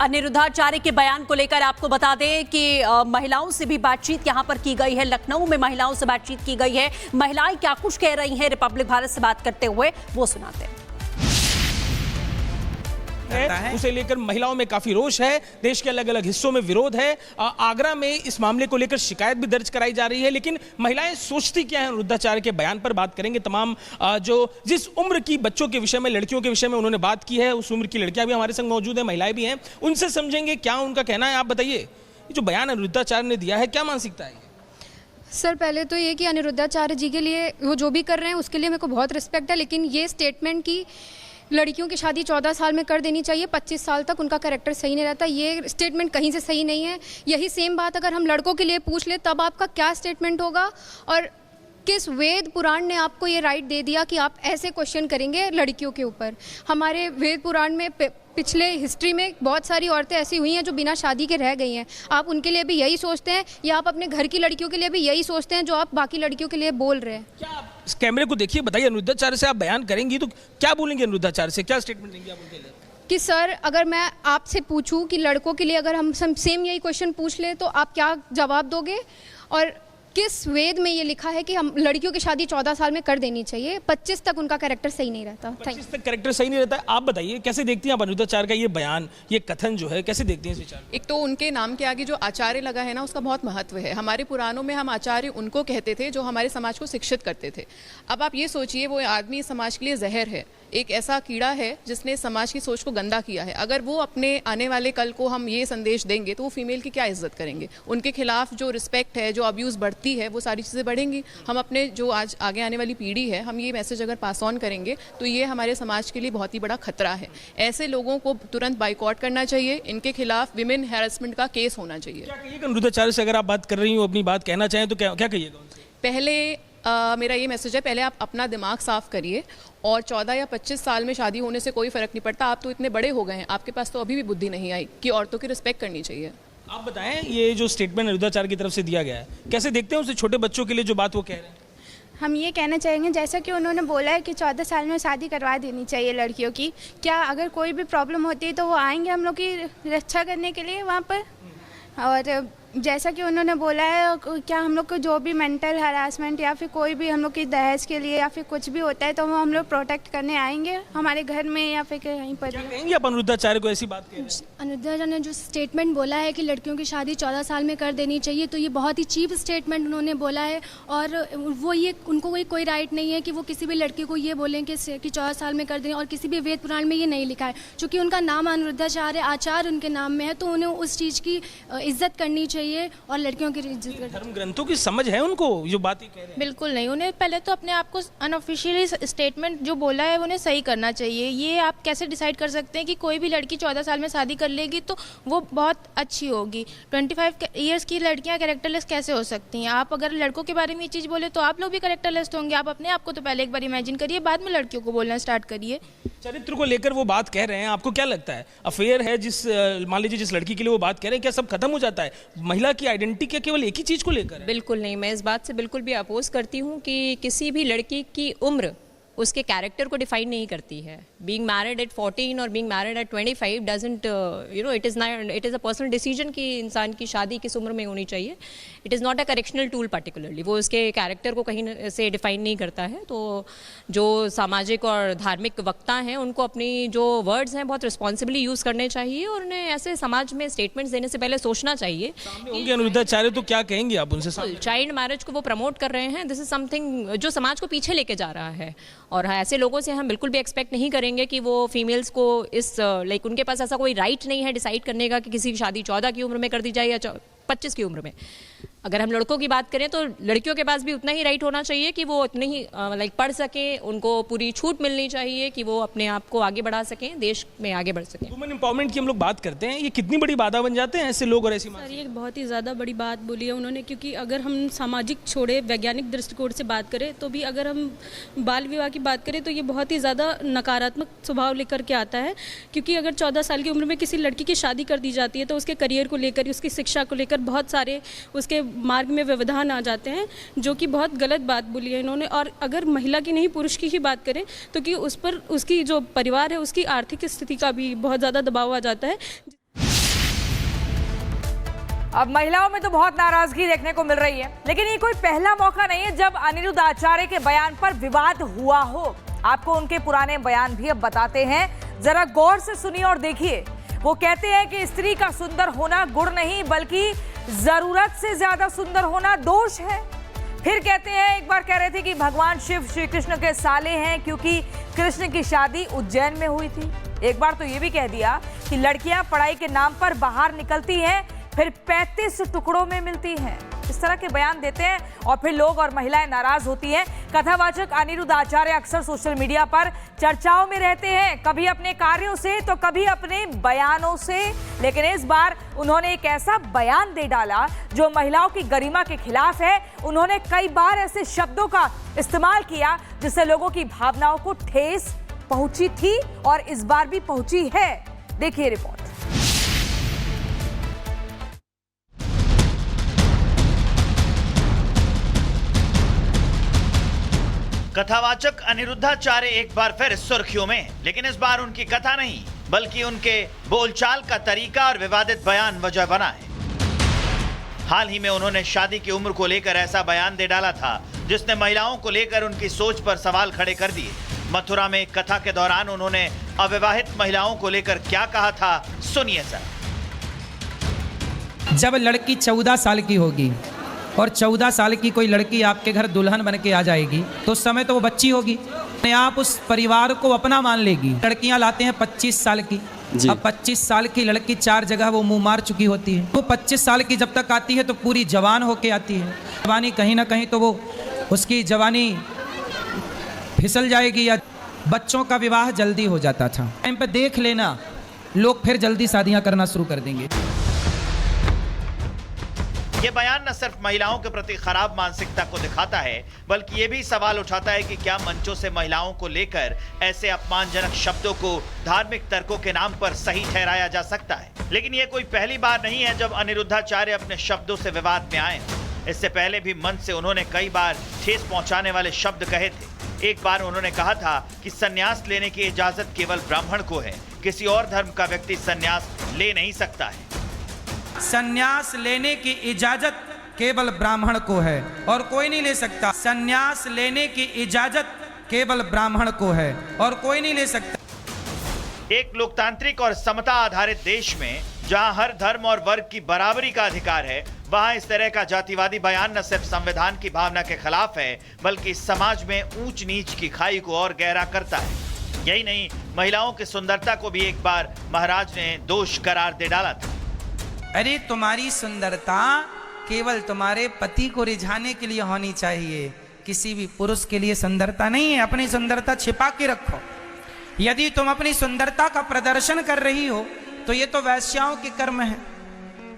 अनिरुद्धाचार्य के बयान को लेकर आपको बता दें कि महिलाओं से भी बातचीत यहां पर की गई है। लखनऊ में महिलाओं से बातचीत की गई है। महिलाएं क्या कुछ कह रही हैं रिपब्लिक भारत से बात करते हुए, वो सुनाते हैं। उसे लेकर महिलाओं में काफी रोष है। देश के अलग अलग हिस्सों में विरोध है। आगरा में इस मामले को लेकर शिकायत भी दर्ज कराई जा रही है। लेकिन महिलाएं सोचती क्या है अनिरुद्धाचार्य के बयान पर बात करेंगे। तमाम जिस उम्र की बच्चों के विषय में, लड़कियों के विषय में उन्होंने बात की है, उस उम्र की लड़कियां भी हमारे संग मौजूद है, महिलाएं भी हैं। उनसे समझेंगे क्या उनका कहना है। आप बताइए, जो बयान अनिरुद्धाचार्य ने दिया है, क्या मानसिकता है? सर, पहले तो ये कि अनिरुद्धाचार्य जी के लिए वो जो भी कर रहे हैं उसके लिए मेरे को बहुत रिस्पेक्ट है, लेकिन ये स्टेटमेंट की लड़कियों की शादी 14 साल में कर देनी चाहिए, 25 साल तक उनका कैरेक्टर सही नहीं रहता, ये स्टेटमेंट कहीं से सही नहीं है। यही सेम बात अगर हम लड़कों के लिए पूछ ले तब आपका क्या स्टेटमेंट होगा, और किस वेद पुराण ने आपको ये राइट दे दिया कि आप ऐसे क्वेश्चन करेंगे लड़कियों के ऊपर। हमारे वेद पुराण में पिछले हिस्ट्री में बहुत सारी औरतें ऐसी हुई हैं जो बिना शादी के रह गई हैं। आप उनके लिए भी यही सोचते हैं, या आप अपने घर की लड़कियों के लिए भी यही सोचते हैं जो आप बाकी लड़कियों के लिए बोल रहे हैं? क्या आप इस कैमरे को देखिए, बताइए, अनिरुद्धाचार्य से आप बयान करेंगी तो क्या बोलेंगे? अनिरुद्धाचार्य से क्या स्टेटमेंट देंगे आप उनके लिए? कि सर, अगर मैं आपसे पूछूं कि लड़कों के लिए अगर हम सेम यही क्वेश्चन पूछ ले तो आप क्या जवाब दोगे? और किस वेद में ये लिखा है कि हम लड़कियों की शादी 14 साल में कर देनी चाहिए, 25 तक उनका कैरेक्टर सही नहीं रहता? 25 तक कैरेक्टर सही नहीं रहता है। आप बताइए, कैसे देखती हैं आप अनिरुद्धाचार्य का ये बयान, ये कथन जो है, कैसे देखती हैं इस विचार? एक तो उनके नाम के आगे जो आचार्य लगा है ना, उसका बहुत महत्व है। हमारे पुराणों में हम आचार्य उनको कहते थे जो हमारे समाज को शिक्षित करते थे। अब आप ये सोचिए, वो आदमी समाज के लिए जहर है, एक ऐसा कीड़ा है जिसने समाज की सोच को गंदा किया है। अगर वो अपने आने वाले कल को हम ये संदेश देंगे तो वो फीमेल की क्या इज्जत करेंगे? उनके खिलाफ जो रिस्पेक्ट है, जो अब्यूज़ बढ़ती है, वो सारी चीज़ें बढ़ेंगी। हम अपने जो आज आगे आने वाली पीढ़ी है, हम ये मैसेज अगर पास ऑन करेंगे तो ये हमारे समाज के लिए बहुत ही बड़ा खतरा है। ऐसे लोगों को तुरंत बाइकआउट करना चाहिए, इनके खिलाफ विमेन हैरेसमेंट का केस होना चाहिए। क्या कहिएगा अनिरुद्धाचार्य से? अगर आप बात कर रही हो, अपनी बात कहना चाहें तो क्या कहिएगा उनसे? पहले मेरा ये मैसेज है, पहले आप अपना दिमाग साफ करिए, और 14 या 25 साल में शादी होने से कोई फ़र्क नहीं पड़ता। आप तो इतने बड़े हो गए हैं, आपके पास तो अभी भी बुद्धि नहीं आई कि औरतों की रिस्पेक्ट करनी चाहिए। आप बताएं, ये जो स्टेटमेंट अनिरुद्धाचार्य की तरफ से दिया गया है, कैसे देखते हैं उसे? छोटे बच्चों के लिए जो बात वो कह रहे हैं, हम ये कहना चाहेंगे, जैसा कि उन्होंने बोला है कि 14 साल में शादी करवा देनी चाहिए लड़कियों की, क्या अगर कोई भी प्रॉब्लम होती है तो वो आएंगे हम लोग की रक्षा करने के लिए वहाँ पर? और जैसा कि उन्होंने बोला है, क्या हम लोग को जो भी मेंटल हरासमेंट या फिर कोई भी हम लोग की दहेज के लिए या फिर कुछ भी होता है तो वो हम लोग प्रोटेक्ट करने आएंगे हमारे घर में या फिर कहीं पर? क्या कहेंगे आप अनिरुद्धाचार्य को ऐसी बात कह रहे हैं? अनिरुद्धाचार्य ने जो स्टेटमेंट बोला है कि लड़कियों की शादी 14 साल में कर देनी चाहिए, तो ये बहुत ही चीप स्टेटमेंट उन्होंने बोला है। और वो ये उनको कोई राइट नहीं है कि वो किसी भी लड़की को ये बोलें कि 14 साल में कर दें, और किसी भी वेद पुराण में ये नहीं लिखा है। चूँकि उनका नाम अनिरुद्धाचार्य, आचार्य उनके नाम में है, तो उन्हें उस चीज़ की इज्जत करनी चाहिए और लड़कियों की इज्जत करनी। धर्म ग्रंथों की समझ है उनको, जो बात ही कह रहे हैं? बिल्कुल नहीं। उन्हें पहले तो अपने आप को अनऑफिशियली स्टेटमेंट जो बोला है उन्हें सही करना चाहिए। ये आप कैसे डिसाइड कर सकते हैं कि कोई भी लड़की 14 साल में शादी कर लेगी तो वो बहुत अच्छी होगी? 25 ईयर्स की लड़कियां कैरेक्टरलेस कैसे हो सकती हैं? आप अगर लड़कों के बारे में ये चीज़ बोले तो आप लोग भी कैरेक्टरलेस होंगे। आप अपने आप को तो पहले एक बार इमेजिन करिए, बाद में लड़कियों को बोलना स्टार्ट करिए। चरित्र को लेकर वो बात कह रहे हैं, आपको क्या लगता है? अफेयर है मान लीजिए जिस लड़की के लिए वो बात कह रहे हैं, क्या सब खत्म हो जाता है? महिला की आइडेंटिटी क्या केवल एक ही चीज को लेकर है? बिल्कुल नहीं, मैं इस बात से बिल्कुल भी अपोज करती हूँ कि किसी भी लड़की की उम्र उसके कैरेक्टर को डिफाइन नहीं करती है। बीइंग मैरिड एट 14 और being married eight 25 doesn't it is a personal decision कि इंसान की शादी किस उम्र में होनी चाहिए। It is not a correctional tool particularly, वो उसके कैरेक्टर को कहीं से डिफाइन नहीं करता है। तो जो सामाजिक और धार्मिक वक्ता हैं उनको अपनी जो वर्ड्स हैं बहुत रिस्पॉन्सिबली यूज़ करने चाहिए, और उन्हें ऐसे समाज में स्टेटमेंट्स देने से पहले सोचना चाहिए। होंगे अनिरुद्धाचार्य, तो क्या कहेंगे आप उनसे? चाइल्ड मैरिज को वो प्रमोट कर रहे हैं, दिस इज समथिंग जो समाज को पीछे लेके जा रहा है, और ऐसे लोगों से हम बिल्कुल भी एक्सपेक्ट नहीं करेंगे कि वो फीमेल्स को इस लाइक उनके पास ऐसा कोई राइट नहीं है डिसाइड करने का कि किसी की शादी 14 की उम्र में कर दी जाए या 25 की उम्र में। अगर हम लड़कों की बात करें तो लड़कियों के पास भी उतना ही राइट होना चाहिए कि वो उतने ही पढ़ सके, उनको पूरी छूट मिलनी चाहिए कि वो अपने आप को आगे बढ़ा सकें, देश में आगे बढ़ सकें। वुमेन एम्पावरमेंट की हम लोग बात करते हैं, ये कितनी बड़ी बाधा बन जाते हैं ऐसे लोग और ऐसी? सर, ये बहुत ही ज़्यादा बड़ी बात बोली है उन्होंने, क्योंकि अगर हम सामाजिक छोड़े वैज्ञानिक दृष्टिकोण से बात करें तो भी अगर हम बाल विवाह की बात करें तो ये बहुत ही ज़्यादा नकारात्मक स्वभाव लेकर के आता है। क्योंकि अगर 14 साल की उम्र में किसी लड़की की शादी कर दी जाती है तो उसके करियर को लेकर, उसकी शिक्षा को लेकर बहुत सारे उसके मार्ग में व्यवधान आ जाते हैं, जो कि बहुत गलत बात बोली है इन्होंने। और अगर महिला की नहीं पुरुष की ही बात करें तो कि उस पर उसकी जो परिवार है उसकी आर्थिक स्थिति का भी बहुत ज़्यादा दबाव आ जाता है। अब महिलाओं में तो बहुत नाराजगी देखने को मिल रही है, लेकिन ये कोई पहला मौका नहीं है जब अनिरुद्ध आचार्य के बयान पर विवाद हुआ हो। आपको उनके पुराने बयान भी अब बताते हैं, जरा गौर से सुनिए और देखिए। वो कहते हैं कि स्त्री का सुंदर होना गुण नहीं बल्कि जरूरत से ज्यादा सुंदर होना दोष है। फिर कहते हैं, एक बार कह रहे थे कि भगवान शिव श्री कृष्ण के साले हैं क्योंकि कृष्ण की शादी उज्जैन में हुई थी। एक बार तो ये भी कह दिया कि लड़कियां पढ़ाई के नाम पर बाहर निकलती हैं फिर 35 टुकड़ों में मिलती हैं। इस तरह के बयान देते हैं और फिर लोग और महिलाएं नाराज होती हैं। कथावाचक अनिरुद्ध आचार्य अक्सर सोशल मीडिया पर चर्चाओं में रहते हैं, कभी अपने कार्यों से तो कभी अपने बयानों से। लेकिन इस बार उन्होंने एक ऐसा बयान दे डाला जो महिलाओं की गरिमा के खिलाफ है। उन्होंने कई बार ऐसे शब्दों का इस्तेमाल किया जिससे लोगों की भावनाओं को ठेस पहुंची थी और इस बार भी पहुंची है। देखिए रिपोर्ट। कथावाचक अनिरुद्धाचार्य एक बार फिर सुर्खियों में, लेकिन इस बार उनकी कथा नहीं बल्कि उनके बोलचाल का तरीका और विवादित बयान वजह बना है। हाल ही में उन्होंने शादी की उम्र को लेकर ऐसा बयान दे डाला था जिसने महिलाओं को लेकर उनकी सोच पर सवाल खड़े कर दिए। मथुरा में कथा के दौरान उन्होंने अविवाहित महिलाओं को लेकर क्या कहा था, सुनिए सर। जब लड़की 14 साल की होगी और 14 साल की कोई लड़की आपके घर दुल्हन बन के आ जाएगी तो उस समय तो वो बच्ची होगी, आप उस परिवार को अपना मान लेगी। लड़कियां लाते हैं 25 साल की, अब 25 साल की लड़की 4 जगह वो मुंह मार चुकी होती है। वो 25 साल की जब तक आती है तो पूरी जवान होके आती है। जवानी कहीं ना कहीं तो वो उसकी जवानी फिसल जाएगी या बच्चों का विवाह जल्दी हो जाता था। टाइम पे देख लेना, लोग फिर जल्दी शादियां करना शुरू कर देंगे। ये बयान न सिर्फ महिलाओं के प्रति खराब मानसिकता को दिखाता है बल्कि ये भी सवाल उठाता है कि क्या मंचों से महिलाओं को लेकर ऐसे अपमानजनक शब्दों को धार्मिक तर्कों के नाम पर सही ठहराया जा सकता है। लेकिन ये कोई पहली बार नहीं है जब अनिरुद्धाचार्य अपने शब्दों से विवाद में आए। इससे पहले भी मंच से उन्होंने कई बार ठेस पहुंचाने वाले शब्द कहे थे। एक बार उन्होंने कहा था कि संन्यास लेने की इजाजत केवल ब्राह्मण को है, किसी और धर्म का व्यक्ति संन्यास ले नहीं सकता है। संन्यास लेने की इजाजत केवल ब्राह्मण को है और कोई नहीं ले सकता। संन्यास लेने की इजाजत केवल ब्राह्मण को है और कोई नहीं ले सकता। एक लोकतांत्रिक और समता आधारित देश में जहां हर धर्म और वर्ग की बराबरी का अधिकार है, वहां इस तरह का जातिवादी बयान न सिर्फ संविधान की भावना के खिलाफ है बल्कि समाज में ऊंच नीच की खाई को और गहरा करता है। यही नहीं, महिलाओं की सुंदरता को भी एक बार महाराज ने दोष करार दे डाला था। अरे तुम्हारी सुंदरता केवल तुम्हारे पति को रिझाने के लिए होनी चाहिए, किसी भी पुरुष के लिए सुंदरता नहीं है। अपनी सुंदरता छिपा के रखो। यदि तुम अपनी सुंदरता का प्रदर्शन कर रही हो तो ये तो वैश्याओं के कर्म है।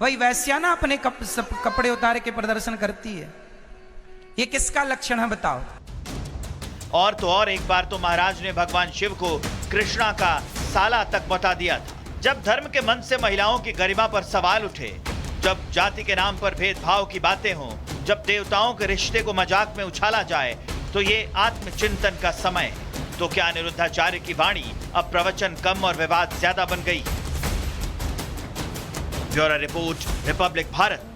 वही वैश्या ना अपने कपड़े उतार के प्रदर्शन करती है। ये किसका लक्षण है बताओ। और तो और एक बार तो महाराज ने भगवान शिव को कृष्णा का साला तक बता दिया था। जब धर्म के मन से महिलाओं की गरिमा पर सवाल उठे, जब जाति के नाम पर भेदभाव की बातें हों, जब देवताओं के रिश्ते को मजाक में उछाला जाए, तो ये आत्मचिंतन का समय है। तो क्या अनिरुद्धाचार्य की वाणी अब प्रवचन कम और विवाद ज्यादा बन गई? Bureau report, Republic Bharat.